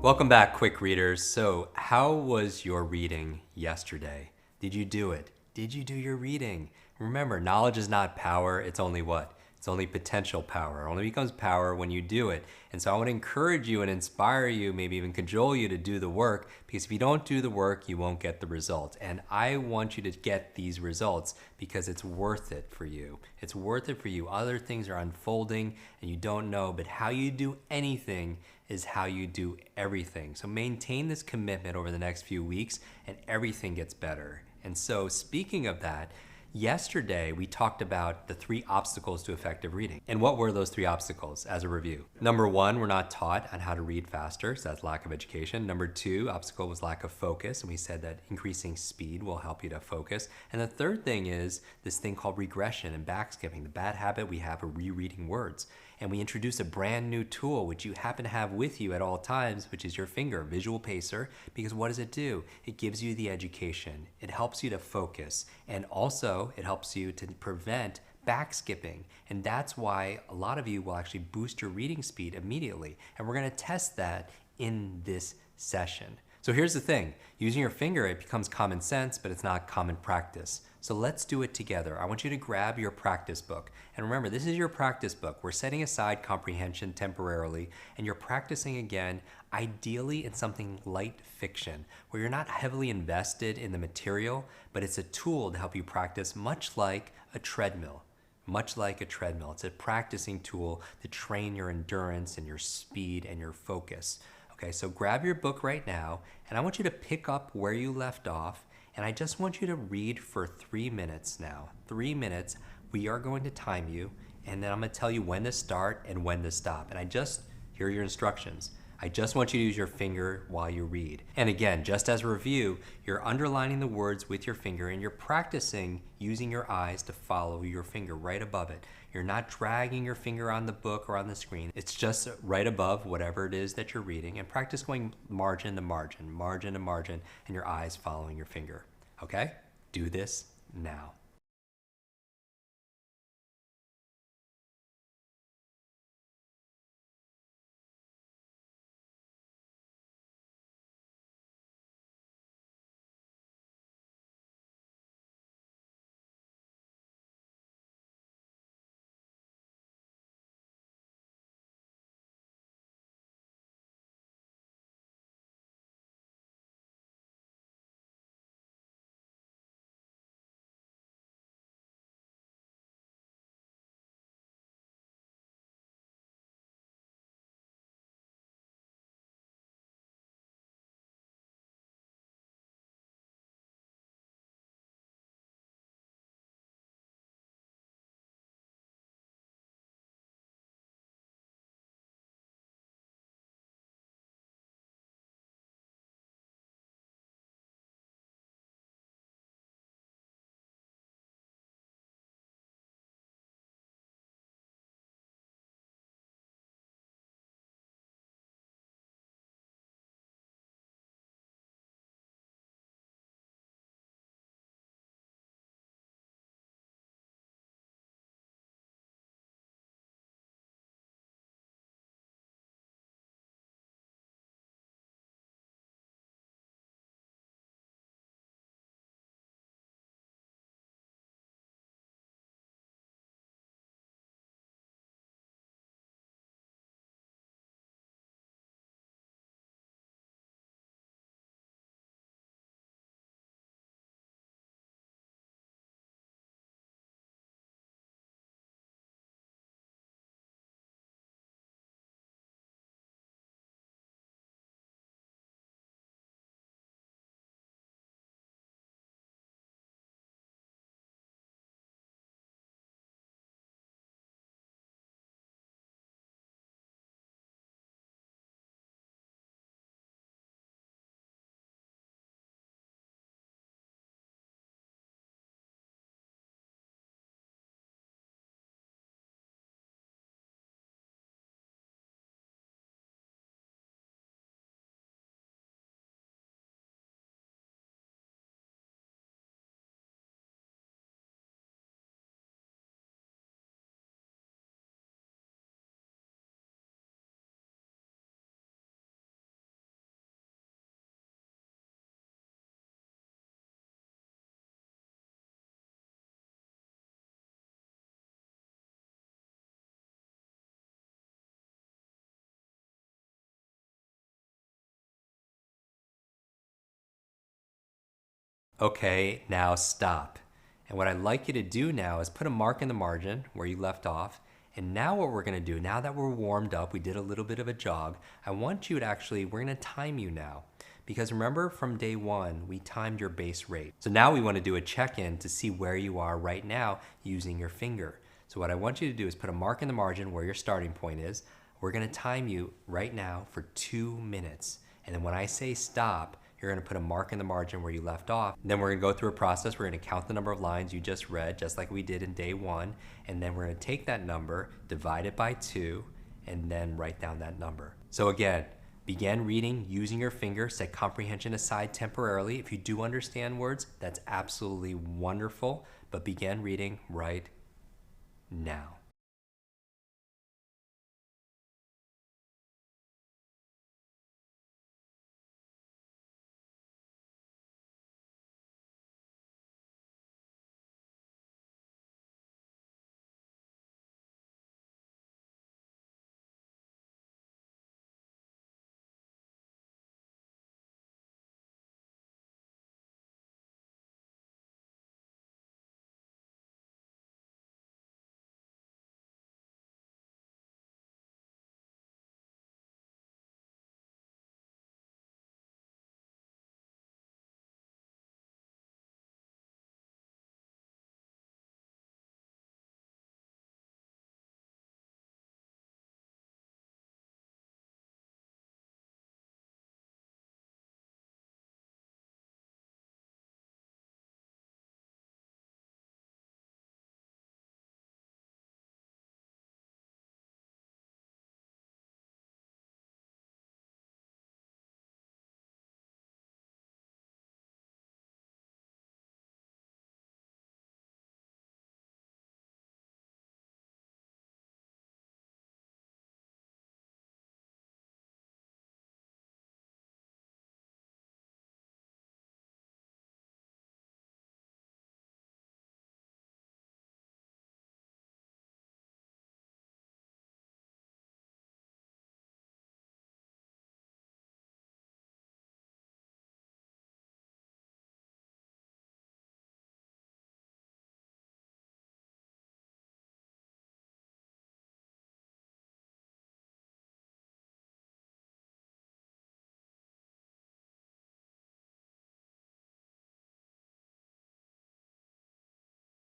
Welcome back, quick readers. So, how was your reading yesterday? Did you do it? Did you do your reading? Remember, knowledge is not power, it's only what? It's only potential power. It only becomes power when you do it. And so I want to encourage you and inspire you, maybe even cajole you to do the work, because if you don't do the work, you won't get the results. And I want you to get these results because it's worth it for you. It's worth it for you. Other things are unfolding and you don't know, but how you do anything is how you do everything. So maintain this commitment over the next few weeks and everything gets better. And so, speaking of that, yesterday we talked about the 3 obstacles to effective reading. And what were those 3 obstacles as a review? Number 1, we're not taught on how to read faster, so that's lack of education. Number 2, obstacle was lack of focus, and we said that increasing speed will help you to focus. And the third thing is this thing called regression and backskipping, the bad habit we have of rereading words. And we introduce a brand new tool which you happen to have with you at all times, which is your finger, visual pacer, because what does it do? It gives you the education. It helps you to focus, and also it helps you to prevent back skipping. And that's why a lot of you will actually boost your reading speed immediately. And we're going to test that in this session. So here's the thing, using your finger, it becomes common sense, but it's not common practice. So let's do it together. I want you to grab your practice book. And remember, this is your practice book. We're setting aside comprehension temporarily, and you're practicing again, ideally in something light fiction, where you're not heavily invested in the material, but it's a tool to help you practice much like a treadmill. Much like a treadmill. It's a practicing tool to train your endurance and your speed and your focus. Okay, so grab your book right now, and I want you to pick up where you left off, and I just want you to read for 3 minutes now. 3 minutes, we are going to time you, and then I'm gonna tell you when to start and when to stop. And here are your instructions. I just want you to use your finger while you read. And again, just as a review, you're underlining the words with your finger and you're practicing using your eyes to follow your finger right above it. You're not dragging your finger on the book or on the screen. It's just right above whatever it is that you're reading, and practice going margin to margin, margin to margin, and your eyes following your finger. Okay? Do this now. Okay, now stop. And what I'd like you to do now is put a mark in the margin where you left off. And now what we're gonna do, now that we're warmed up, we did a little bit of a jog, I want you to actually, we're gonna time you now. Because remember from day one, we timed your base rate. So now we wanna do a check-in to see where you are right now using your finger. So what I want you to do is put a mark in the margin where your starting point is. We're gonna time you right now for 2 minutes. And then when I say stop, you're gonna put a mark in the margin where you left off. Then we're gonna go through a process. We're gonna count the number of lines you just read, just like we did in day one. And then we're gonna take that number, divide it by 2, and then write down that number. So again, begin reading using your finger, set comprehension aside temporarily. If you do understand words, that's absolutely wonderful, but begin reading right now.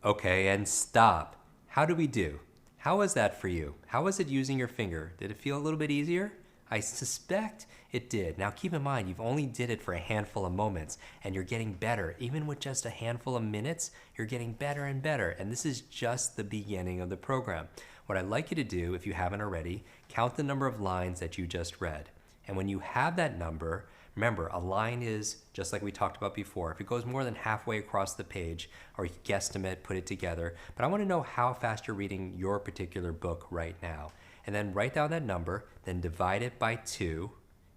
Okay, and stop. How do we do? How was that for you? How was it using your finger? Did it feel a little bit easier? I suspect it did. Now keep in mind, you've only did it for a handful of moments and you're getting better. Even with just a handful of minutes, you're getting better and better. And this is just the beginning of the program. What I'd like you to do, if you haven't already, count the number of lines that you just read. And when you have that number, remember, a line is, just like we talked about before, if it goes more than halfway across the page, or you guesstimate, put it together. But I want to know how fast you're reading your particular book right now. And then write down that number, then divide it by 2,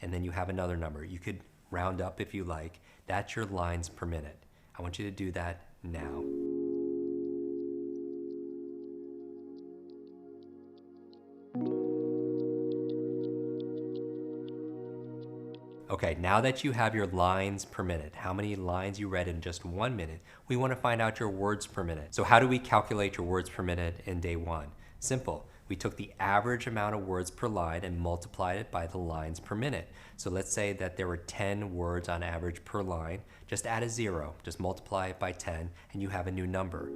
and then you have another number. You could round up if you like. That's your lines per minute. I want you to do that now. Okay, now that you have your lines per minute, how many lines you read in just 1 minute, we want to find out your words per minute. So how do we calculate your words per minute in day one? Simple. We took the average amount of words per line and multiplied it by the lines per minute. So let's say that there were 10 words on average per line. Just add a 0, just multiply it by 10, and you have a new number.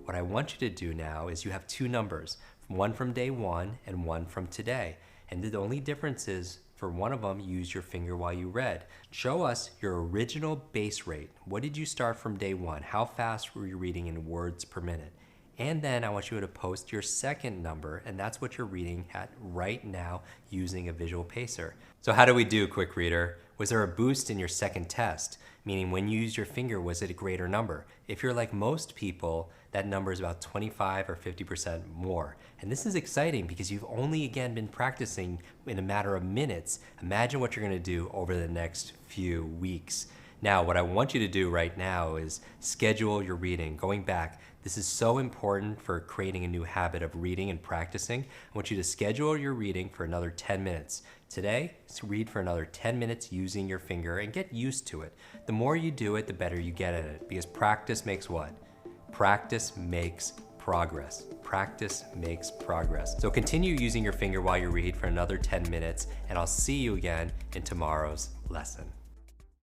What I want you to do now is you have 2 numbers, one from day one and one from today. And the only difference is for one of them, use your finger while you read. Show us your original base rate. What did you start from day one? How fast were you reading in words per minute? And then I want you to post your second number, and that's what you're reading at right now using a visual pacer. So how do we do, quick reader? Was there a boost in your second test? Meaning when you used your finger, was it a greater number? If you're like most people, that number is about 25 or 50% more. And this is exciting because you've only again been practicing in a matter of minutes. Imagine what you're gonna do over the next few weeks. Now, what I want you to do right now is schedule your reading. Going back, this is so important for creating a new habit of reading and practicing. I want you to schedule your reading for another 10 minutes. Today, read for another 10 minutes using your finger and get used to it. The more you do it, the better you get at it, because practice makes what? Practice makes progress. Practice makes progress. So continue using your finger while you read for another 10 minutes, and I'll see you again in tomorrow's lesson.